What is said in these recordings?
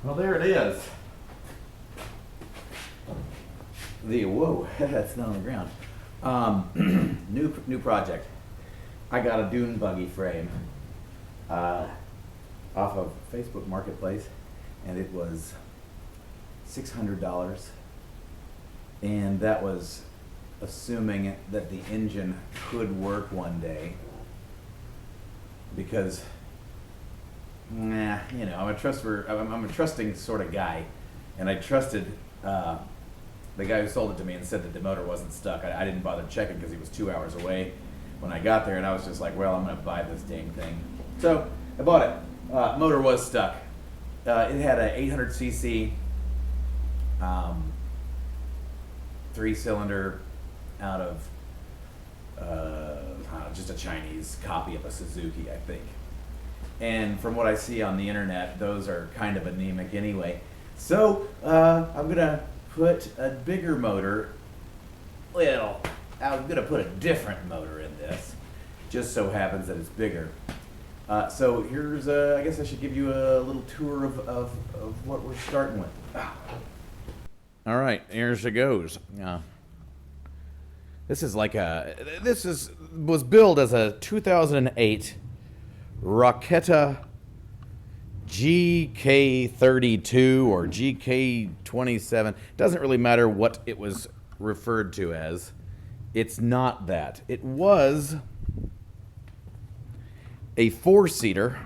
Well, there it is. Whoa, that's not on the ground. New project. I got a Dune buggy frame off of Facebook Marketplace, and it was $600, and that was assuming that the engine could work one day, because I'm a trusting sort of guy, and I trusted the guy who sold it to me and said that the motor wasn't stuck. I didn't bother checking because he was 2 hours away when I got there, and I was just like, well, I'm going to buy this dang thing. So I bought it. Motor was stuck. It had a 800cc 3-cylinder out of just a Chinese copy of a Suzuki, I think. And from what I see on the internet, those are kind of anemic anyway. So I'm gonna put a bigger motor. Well, I'm gonna put a different motor in this. Just so happens that it's bigger. So here's, I guess I should give you a little tour of what we're starting with. All right, here she goes. This was billed as a 2008 Roketa GK32 or GK27. Doesn't really matter what it was referred to as. It's not that. It was a 4-seater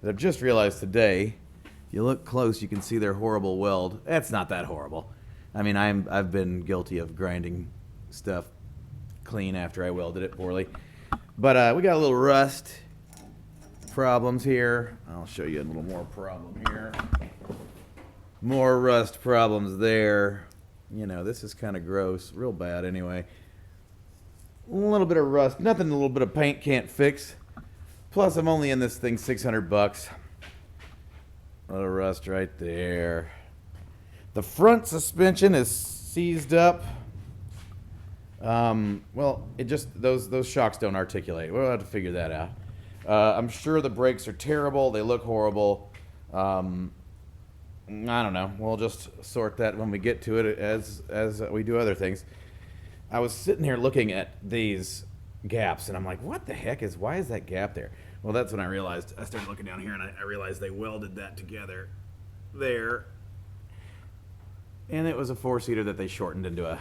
that I've just realized today. If you look close, you can see their horrible weld. It's not that horrible. I mean, I've been guilty of grinding stuff clean after I welded it poorly. But we got a little rust problems here. I'll show you a little more problem here. More rust problems there. You know, this is kind of gross, real bad anyway. A little bit of rust, nothing a little bit of paint can't fix. Plus, I'm only in this thing $600. A little rust right there. The front suspension is seized up. Well, it just those shocks don't articulate. We'll have to figure that out. I'm sure the brakes are terrible. They look horrible. I don't know. We'll just sort that when we get to it, as we do other things. I was sitting here looking at these gaps, and I'm like, what the heck why is that gap there? Well, that's when I realized, I started looking down here, and I realized they welded that together there. And it was a 4-seater that they shortened into a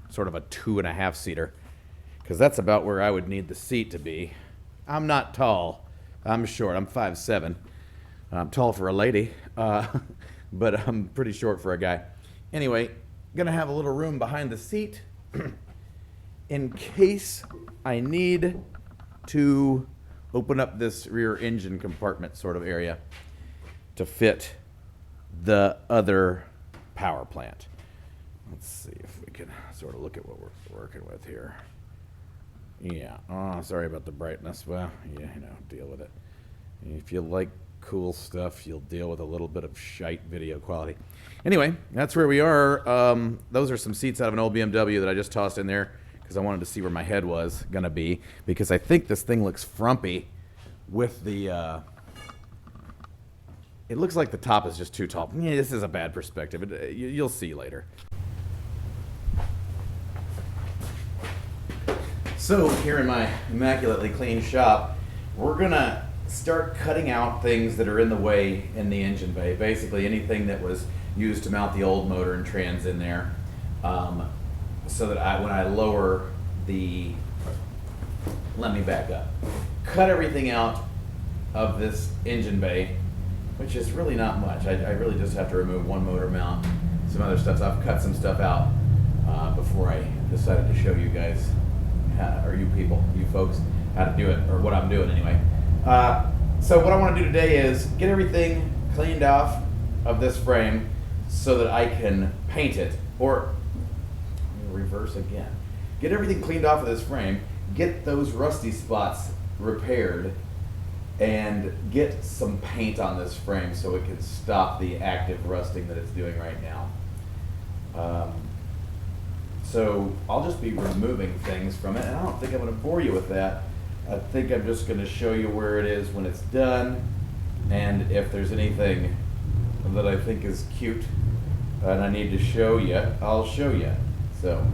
sort of a 2.5-seater, because that's about where I would need the seat to be. I'm not tall. I'm short. I'm 5'7". I'm tall for a lady, but I'm pretty short for a guy. Anyway, gonna have a little room behind the seat in case I need to open up this rear engine compartment sort of area to fit the other power plant. Let's see if we can sort of look at what we're working with here. Yeah. Oh, sorry about the brightness. Well, yeah, deal with it. If you like cool stuff, you'll deal with a little bit of shite video quality. Anyway, that's where we are. Those are some seats out of an old BMW that I just tossed in there because I wanted to see where my head was going to be, because I think this thing looks frumpy with the... It looks like the top is just too tall. Yeah, this is a bad perspective. You'll see later. So here in my immaculately clean shop, we're gonna start cutting out things that are in the way in the engine bay. Basically anything that was used to mount the old motor and trans in there, so that when I lower the... Let me back up. Cut everything out of this engine bay, which is really not much. I really just have to remove one motor mount, some other stuff. So I've cut some stuff out before I decided to show you guys, or you people, you folks, how to do it, or what I'm doing anyway. So what I want to do today is get everything cleaned off of this frame so that I can paint it, or reverse again. Get everything cleaned off of this frame, get those rusty spots repaired, and get some paint on this frame so it can stop the active rusting that it's doing right now. So I'll just be removing things from it, and I don't think I'm going to bore you with that. I think I'm just going to show you where it is when it's done, and if there's anything that I think is cute and I need to show you, I'll show you. So,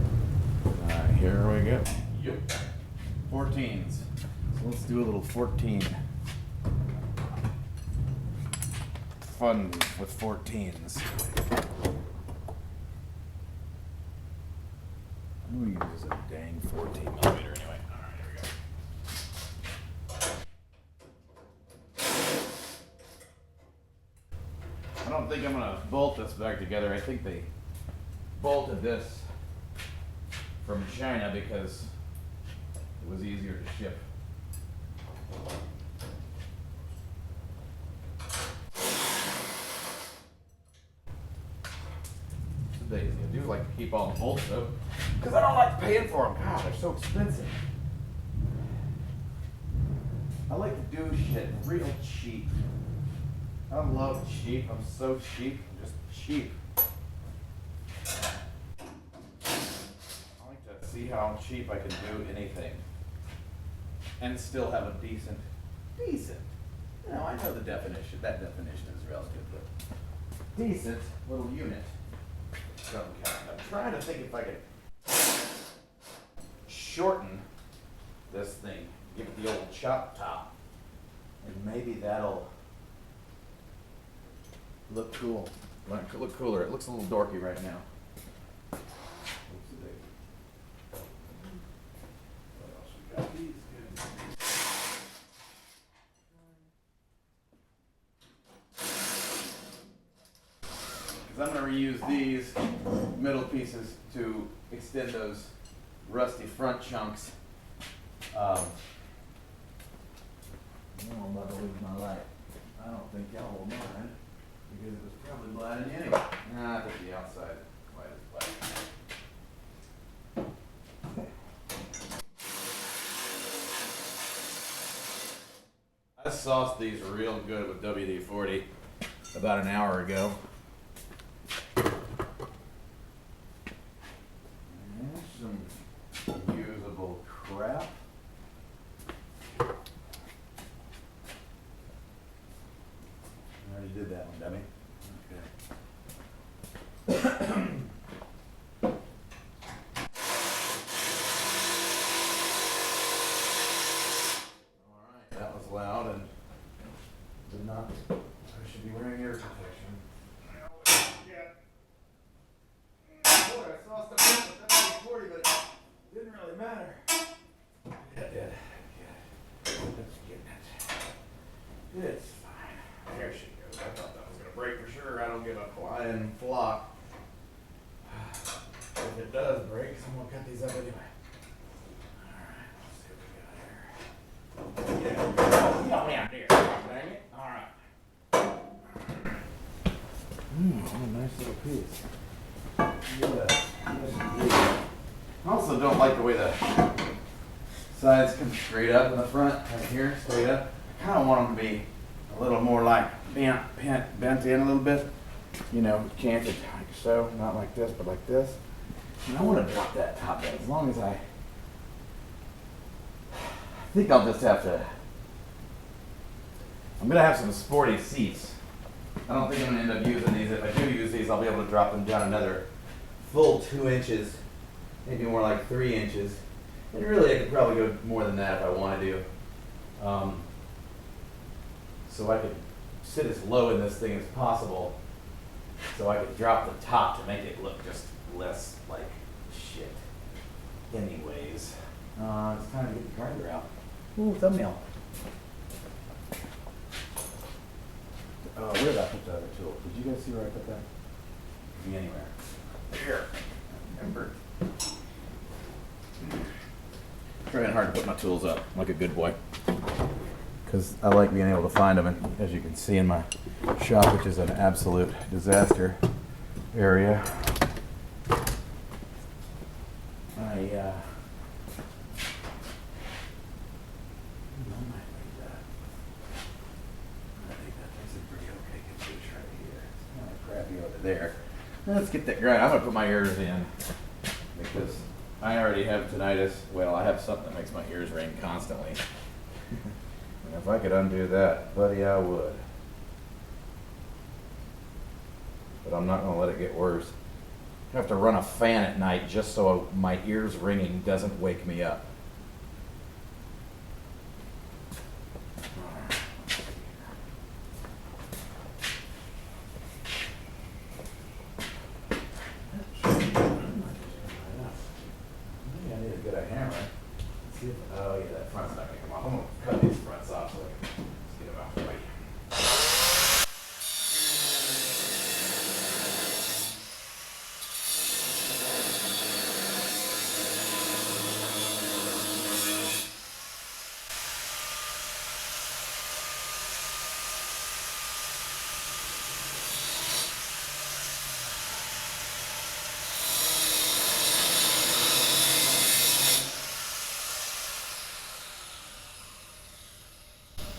here we go. Yep. 14s. So let's do a little 14 fun with 14s. Who uses a dang 14 millimeter anyway? Alright, here we go. I don't think I'm gonna bolt this back together. I think they bolted this from China because it was easier to ship. It's daisy. I do like to keep all the bolts though, because I don't like paying for them. God, they're so expensive. I like to do shit real cheap. I love cheap. I'm so cheap. I'm just cheap. I like to see how cheap I can do anything and still have a decent, you know, I know the definition. That definition is relative, but decent little unit. So I'm trying to think if I could shorten this thing, give it the old chop top, and maybe that'll look cool. Look cooler. It looks a little dorky right now. What else we got? These good. Because I'm going to reuse these middle pieces to extend those rusty front chunks. I'm about to lose my light. I don't think y'all will mind, because it was probably blinding you anyway. Nah, I think the outside light is black. I sauced these real good with WD-40 about an hour ago. And some usable crap. I already did that one, dummy. Okay. Alright, that was loud and did not. I should be wearing ear protection. Boy, I saw stuff with WD-40, but it didn't really matter. Yeah, it did. Yeah. That's getting it. It's fine. There she goes. I thought that was going to break for sure. I don't give a flying flop. If it does break, someone will cut these up anyway. Alright, let's see what we got here. Yeah, get me out there. Dang it. Alright. What a nice little piece. Yes. I also don't like the way the sides come straight up in the front, right here, straight up. I kind of want them to be a little more like bent in a little bit. You know, canted like so, not like this, but like this. And I want to drop that top bit as long as I think I'll just have to. I'm going to have some sporty seats. I don't think I'm going to end up using these. If I do use these, I'll be able to drop them down another full 2 inches, maybe more like 3 inches. And really, I could probably go more than that if I want to do. So I could sit as low in this thing as possible, so I could drop the top to make it look just less like shit. Anyways, it's time to get the grinder out. Ooh, thumbnail. Where did I put the other tool? Did you guys see where I put that? Could be anywhere. Here. Remember. Trying hard to put my tools up like a good boy, because I like being able to find them, and as you can see in my shop, which is an absolute disaster area, there. Let's get that grind. I'm going to put my ears in because I already have tinnitus. Well, I have something that makes my ears ring constantly. And if I could undo that, buddy, I would. but I'm not gonna let it get worse. I have to run a fan at night just so my ears ringing doesn't wake me up. Oh yeah, that front's not gonna come off. I'm gonna cut these fronts off so I can just get them out the way.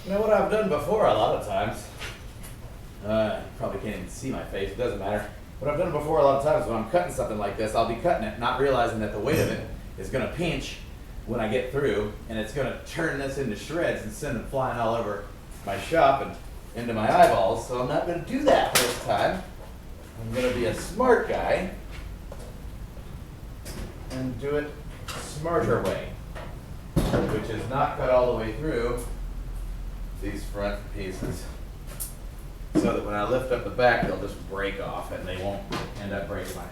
You know what I've done before a lot of times? You probably can't even see my face, it doesn't matter. What I've done before a lot of times when I'm cutting something like this, I'll be cutting it, not realizing that the weight of it is going to pinch when I get through, and it's going to turn this into shreds and send them flying all over my shop and into my eyeballs. So I'm not going to do that this time. I'm going to be a smart guy and do it a smarter way, which is not cut all the way through these front pieces, so that when I lift up the back, they'll just break off and they won't end up breaking my.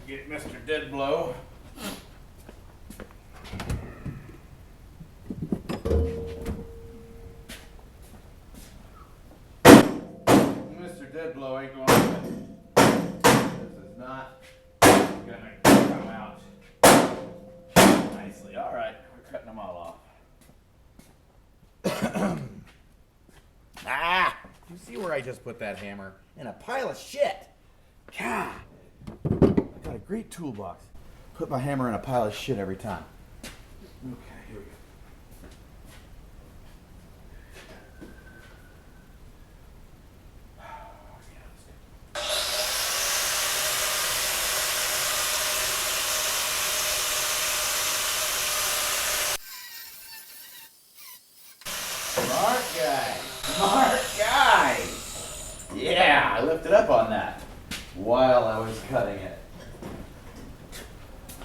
Get Mr. Deadblow. Mr. Deadblow ain't going to. This is not gonna come out nicely. All right, we're cutting them all off. Ah! You see where I just put that hammer? In a pile of shit. God. Got a great toolbox. Put my hammer in a pile of shit every time. Okay, here we go. Smart guy. Smart guy. Yeah, I lifted up on that while I was cutting it.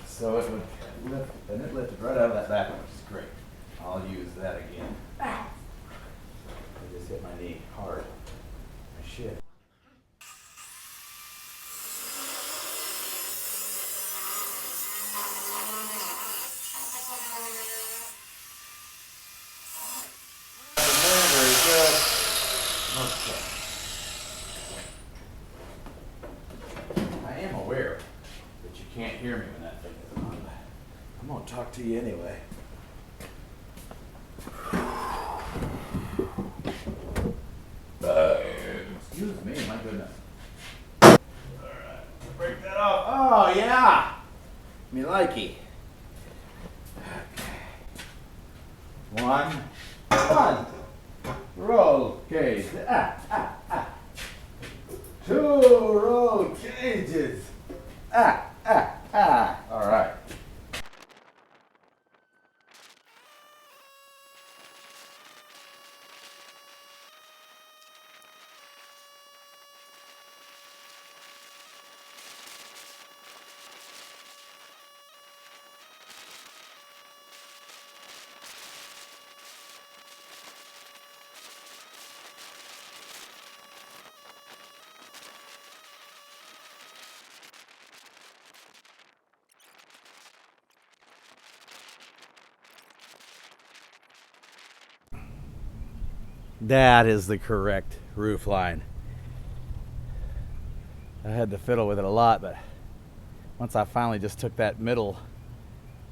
So it would lift, and it lifted right out of that back one, which is great. I'll use that again. Ow! I just hit my knee hard. Shit. Okay. I am aware that you can't hear me when that thing is on, but I'm gonna talk to you anyway. Excuse me, my goodness. Alright, break that off. Oh yeah! Me likey. Okay. One. Roll cage. Two roll cages. All right. That is the correct roof line. I had to fiddle with it a lot, but once I finally just took that middle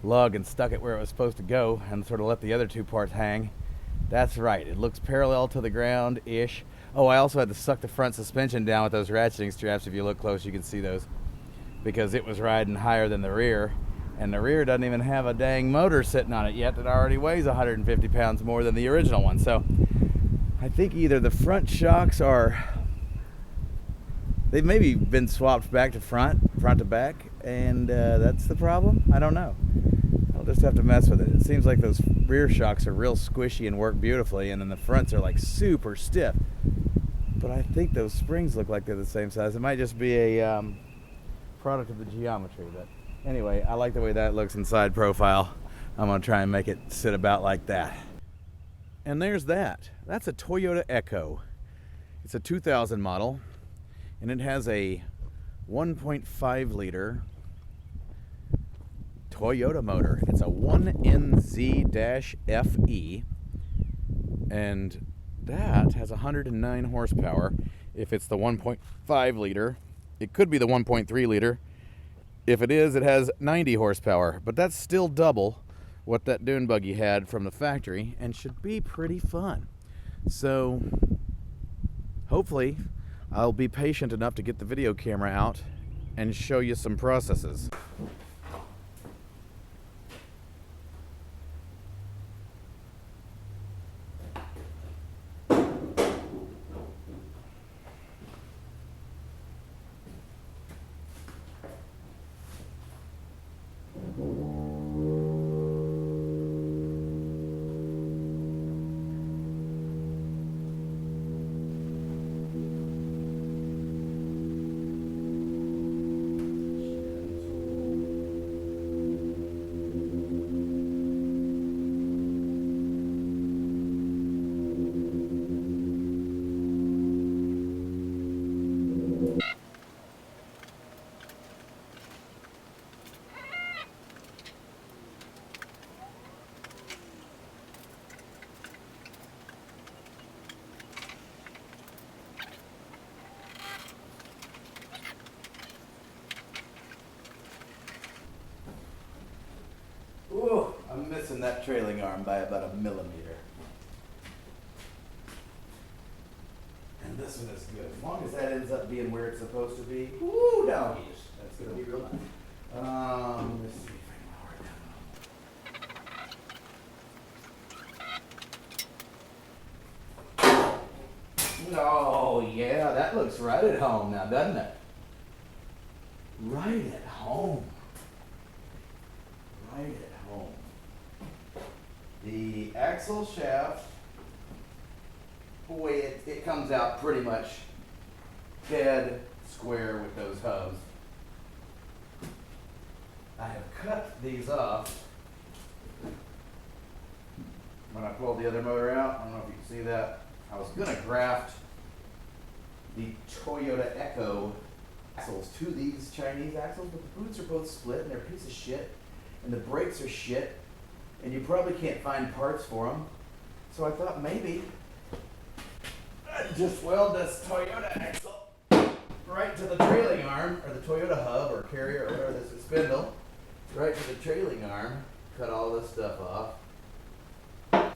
lug and stuck it where it was supposed to go and sort of let the other two parts hang. That's right, it looks parallel to the ground-ish. Oh, I also had to suck the front suspension down with those ratcheting straps. If you look close, you can see those, because it was riding higher than the rear, and the rear doesn't even have a dang motor sitting on it yet that already weighs 150 pounds more than the original one. So I think either the front shocks they've maybe been swapped back to front to back, and that's the problem. I don't know. I'll just have to mess with it. It seems like those rear shocks are real squishy and work beautifully, and then the fronts are like super stiff. But I think those springs look like they're the same size. It might just be a product of the geometry. But anyway, I like the way that looks in side profile. I'm going to try and make it sit about like that. And there's that. That's a Toyota Echo. It's a 2000 model, and it has a 1.5 liter Toyota motor. It's a 1nz-fe, and that has 109 horsepower. If it's the 1.5 liter, it could be the 1.3 liter. If it is, it has 90 horsepower, but that's still double what that Dune buggy had from the factory, and should be pretty fun. So hopefully I'll be patient enough to get the video camera out and show you some processes. Ooh, I'm missing that trailing arm by about 1 millimeter. And this one is good. As long as that ends up being where it's supposed to be, woo, doggies. That's going to be real nice. Let's see if I can lower it down. Oh, yeah, that looks right at home now, doesn't it? Right at home. Right at home. The axle shaft, boy, it comes out pretty much dead square with those hubs. I have cut these off when I pulled the other motor out. I don't know if you can see that. I was going to graft the Toyota Echo axles to these Chinese axles, but the boots are both split and they're a piece of shit, and the brakes are shit, and you probably can't find parts for them. So I thought maybe I'd just weld this Toyota axle right to the trailing arm, or the Toyota hub or carrier or whatever this is, spindle, right to the trailing arm, cut all this stuff off. That's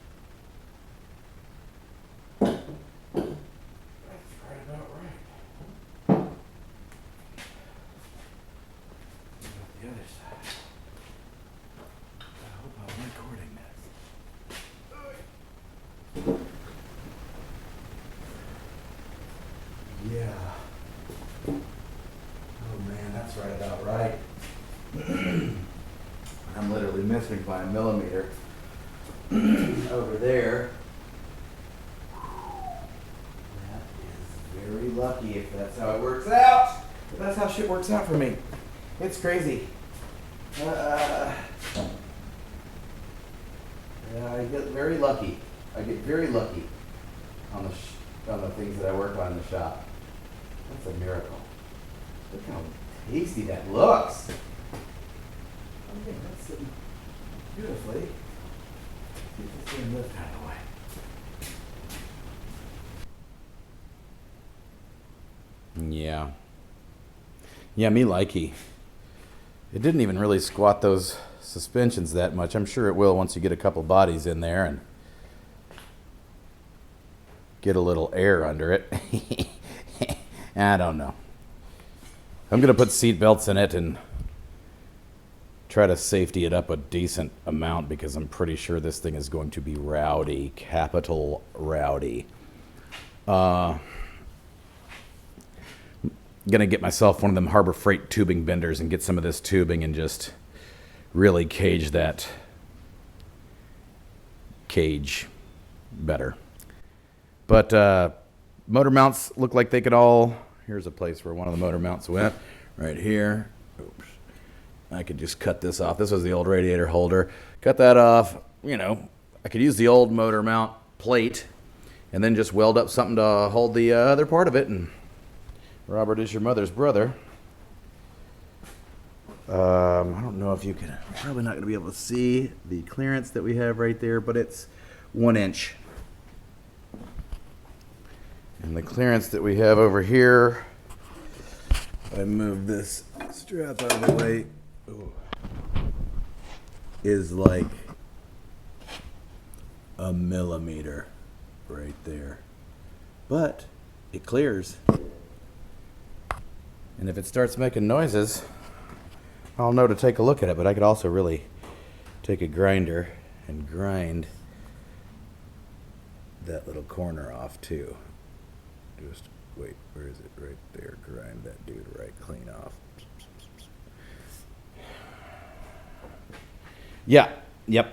right about right. What about the other side? I hope I'm recording this. Yeah. Oh man, that's right about right. I'm literally missing by 1 millimeter over there. That is very lucky if that's how it works out. But that's how shit works out for me. It's crazy. Yeah, I get very lucky. I get very lucky on the things that I work on in the shop. That's a miracle. Look how tasty that looks. Okay, that's sitting beautifully. See if this thing lift out of the way. Yeah. Yeah, me likey. It didn't even really squat those suspensions that much. I'm sure it will once you get a couple bodies in there and get a little air under it. I don't know. I'm going to put seat belts in it and try to safety it up a decent amount because I'm pretty sure this thing is going to be rowdy, capital rowdy. Gonna get myself one of them Harbor Freight tubing benders and get some of this tubing and just really cage that cage better. But motor mounts look like they could all... Here's a place where one of the motor mounts went. Right here. Oops. I could just cut this off. This was the old radiator holder. Cut that off. You know, I could use the old motor mount plate and then just weld up something to hold the other part of it. And Robert is your mother's brother. I don't know if you can... Probably not going to be able to see the clearance that we have right there, but it's 1 inch. And the clearance that we have over here, I move this strap out of the way, is like a millimeter right there. But it clears. And if it starts making noises, I'll know to take a look at it. But I could also really take a grinder and grind that little corner off too. Just wait, where is it? Right there. Grind that dude right clean off. Yeah. Yep.